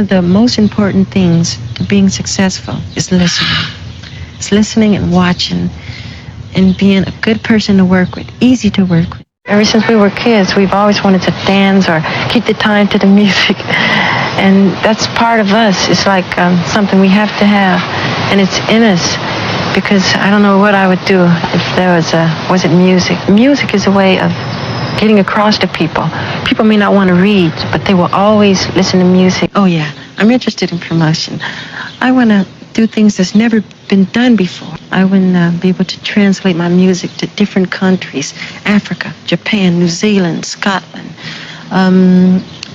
The most important things to being successful is listening. It's listening and watching and being a good person to work with, easy to work with. Ever since we were kids, we've always wanted to dance or keep the time to the music. And that's part of us. It's like something we have to have. And it's in us. Because I don't know what I would do if there wasn't music. Music is a way of getting across to people. People may not want to read, but they will always listen to music. Oh yeah, I'm interested in promotion. I want to do things that's never been done before. I want to be able to translate my music to different countries, Africa, Japan, New Zealand, Scotland,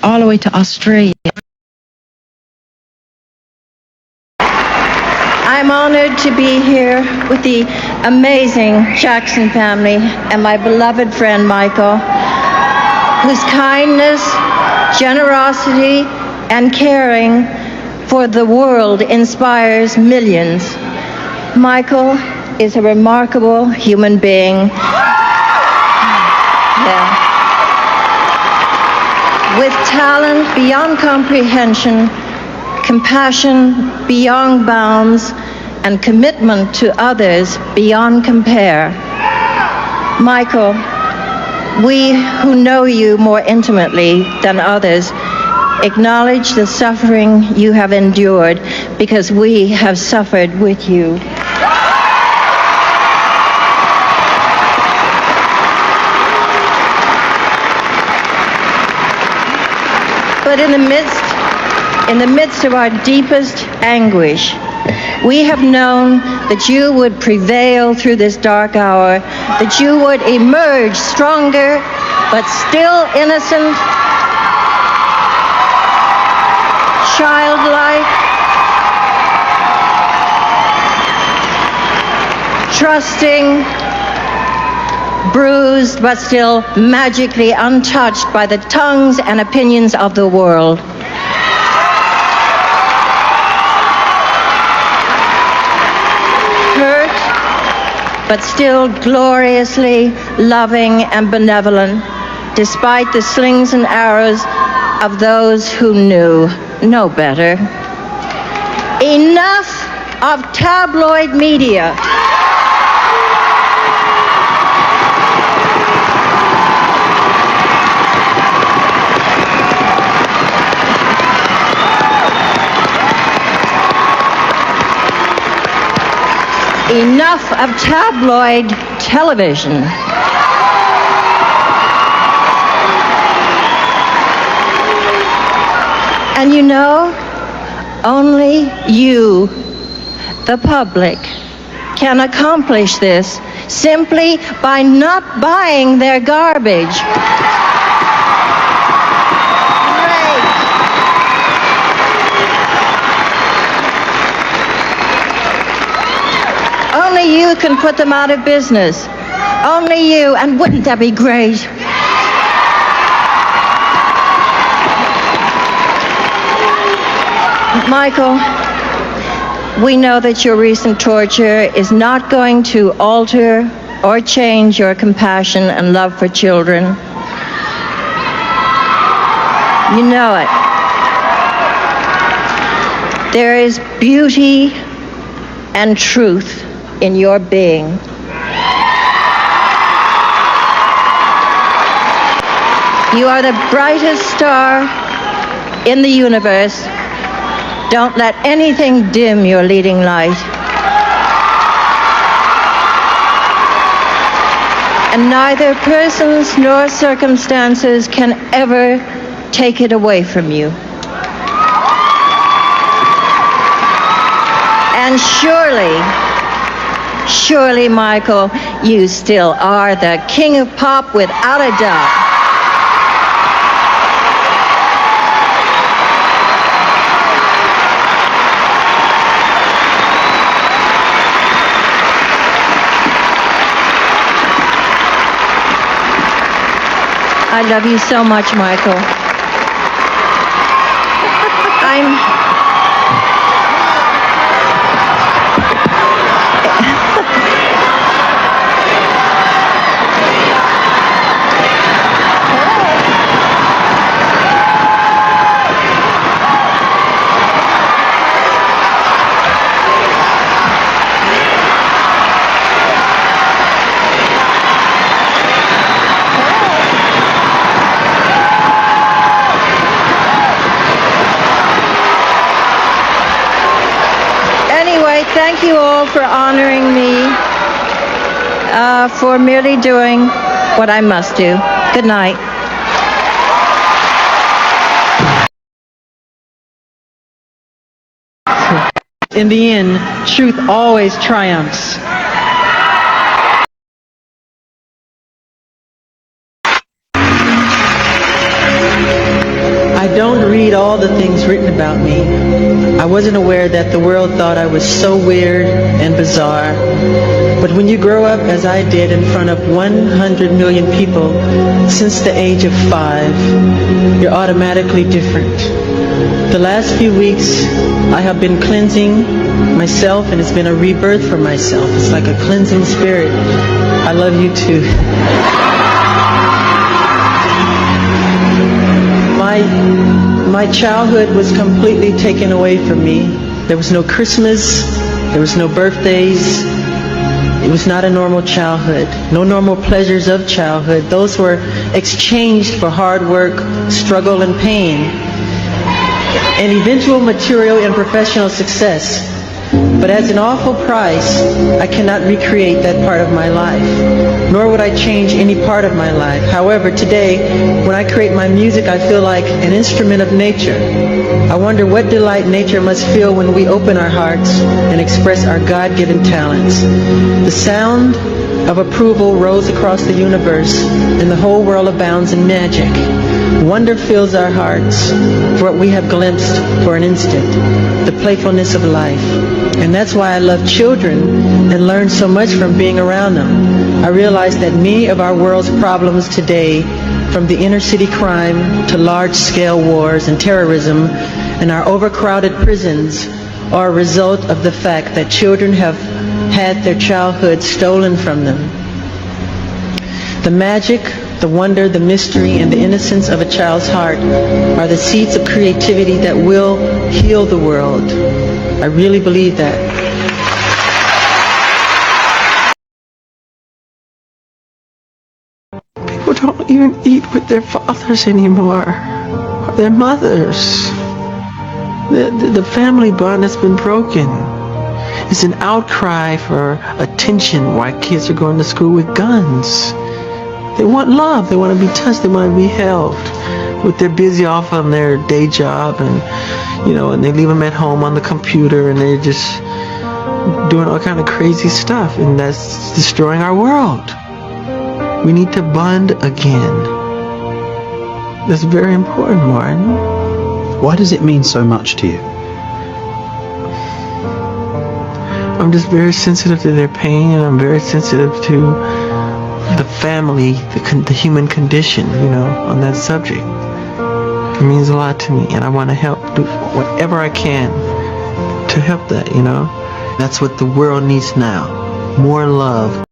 all the way to Australia. I'm honored to be here with the amazing Jackson family and my beloved friend Michael, whose kindness, generosity, and caring for the world inspires millions. Michael is a remarkable human being. With talent beyond comprehension, compassion beyond bounds, and commitment to others beyond compare. Michael, we who know you more intimately than others acknowledge the suffering you have endured because we have suffered with you. But in the midst of our deepest anguish, we have known that you would prevail through this dark hour, that you would emerge stronger, but still innocent, childlike, trusting, bruised, but still magically untouched by the tongues and opinions of the world. But still gloriously loving and benevolent, despite the slings and arrows of those who knew no better. Enough of tabloid media. Enough of tabloid television. And you know, only you, the public, can accomplish this simply by not buying their garbage. Only you can put them out of business. Only you, and wouldn't that be great? Michael, we know that your recent torture is not going to alter or change your compassion and love for children. You know it. There is beauty and truth in your being. You are the brightest star in the universe. Don't let anything dim your leading light. And neither persons nor circumstances can ever take it away from you. And surely, Michael, you still are the king of pop without a doubt. I love you so much, Michael. thank you all for honoring me, for merely doing what I must do. Good night. In the end, truth always triumphs. I don't read all the things written about me. I wasn't aware that the world thought I was so weird and bizarre. But when you grow up, as I did, in front of 100 million people since the age of 5, you're automatically different. The last few weeks, I have been cleansing myself, and it's been a rebirth for myself. It's like a cleansing spirit. I love you too. My childhood was completely taken away from me. There was no Christmas, there was no birthdays. It was not a normal childhood. No normal pleasures of childhood. Those were exchanged for hard work, struggle, and pain, and eventual material and professional success. But as an awful price, I cannot recreate that part of my life, nor would I change any part of my life. However, today, when I create my music, I feel like an instrument of nature. I wonder what delight nature must feel when we open our hearts and express our God-given talents. The sound of approval rolls across the universe, and the whole world abounds in magic. Wonder fills our hearts for what we have glimpsed for an instant, the playfulness of life. And that's why I love children and learn so much from being around them. I realize that many of our world's problems today, from the inner city crime to large-scale wars and terrorism and our overcrowded prisons, are a result of the fact that children have had their childhood stolen from them. The magic, the wonder, the mystery, and the innocence of a child's heart are the seeds of creativity that will heal the world. I really believe that. People don't even eat with their fathers anymore, or their mothers. The family bond has been broken. It's an outcry for attention why kids are going to school with guns. They want love, they want to be touched, they want to be held. But they're busy off on their day job, and and they leave them at home on the computer, and they're just doing all kind of crazy stuff, and that's destroying our world. We need to bond again. That's very important, Martin. Why does it mean so much to you? I'm just very sensitive to their pain, and I'm very sensitive to the family, the human condition, on that subject. It means a lot to me, and I want to help, do whatever I can to help that, That's what the world needs now. More love.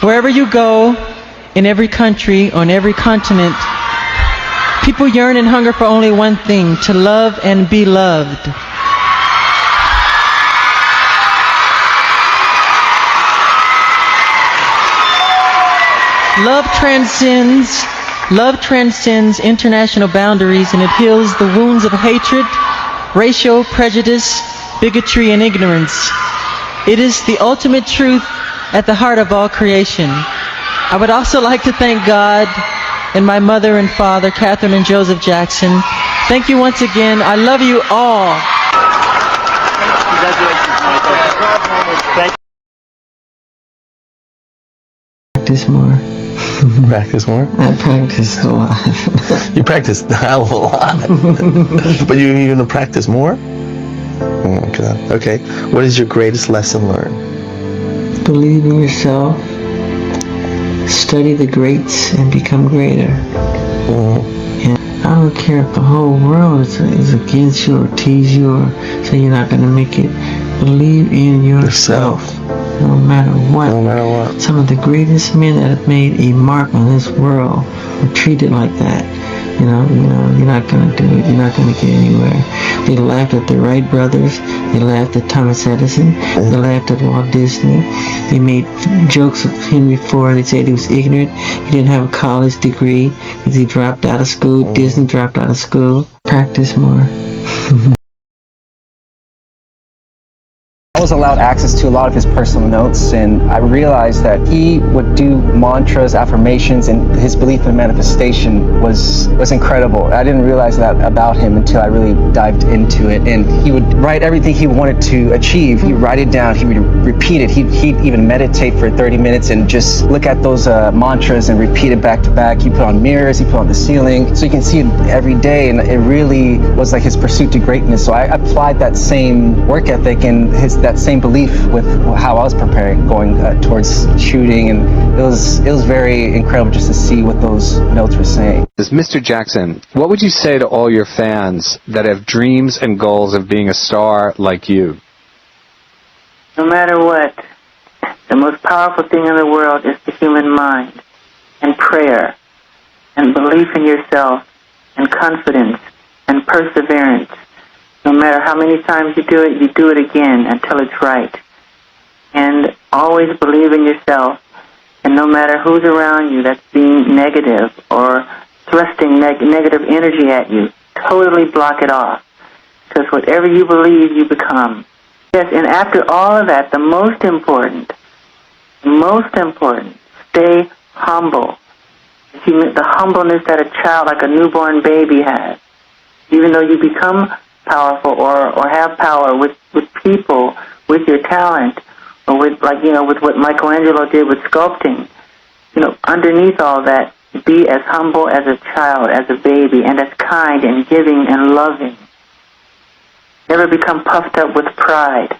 Wherever you go, in every country, on every continent, people yearn and hunger for only one thing: to love and be loved. Love transcends international boundaries, and it heals the wounds of hatred, racial prejudice, bigotry, and ignorance. It is the ultimate truth at the heart of all creation. I would also like to thank God and my mother and father, Catherine and Joseph Jackson. Thank you once again. I love you all. Practice more. Practice more? I practice a lot. You practice a hell of a lot. But you're going to practice more? Okay. What is your greatest lesson learned? Believe in yourself. Study the greats and become greater. And I don't care if the whole world is against you or tease you or say you're not going to make it. Believe in yourself. No matter what. No matter what. Some of the greatest men that have made a mark on this world were treated like that. You're not going to do it. You're not going to get anywhere. They laughed at the Wright brothers. They laughed at Thomas Edison. They laughed at Walt Disney. They made jokes of Henry Ford. They said he was ignorant. He didn't have a college degree because he dropped out of school. Disney dropped out of school. Practice more. was allowed access to a lot of his personal notes, and I realized that he would do mantras, affirmations, and his belief in manifestation was incredible. I didn't realize that about him until I really dived into it. And he would write everything he wanted to achieve. He'd write it down. He would repeat it. He'd even meditate for 30 minutes and just look at those mantras and repeat it back to back. He put on mirrors. He put on the ceiling, so you can see it every day. And it really was like his pursuit to greatness. So I applied that same work ethic and that same belief with how I was preparing, going towards shooting, and it was very incredible just to see what those notes were saying. As Mr. Jackson, what would you say to all your fans that have dreams and goals of being a star like you? No matter what, the most powerful thing in the world is the human mind, and prayer, and belief in yourself, and confidence, and perseverance. No matter how many times you do it again until it's right. And always believe in yourself, and no matter who's around you that's being negative or thrusting negative energy at you, totally block it off. Because whatever you believe, you become. Yes, and after all of that, the most important, stay humble. The humbleness that a child, like a newborn baby, has. Even though you become powerful or have power with people, with your talent, or with what Michelangelo did with sculpting, underneath all that, be as humble as a child, as a baby, and as kind and giving and loving. Never become puffed up with pride.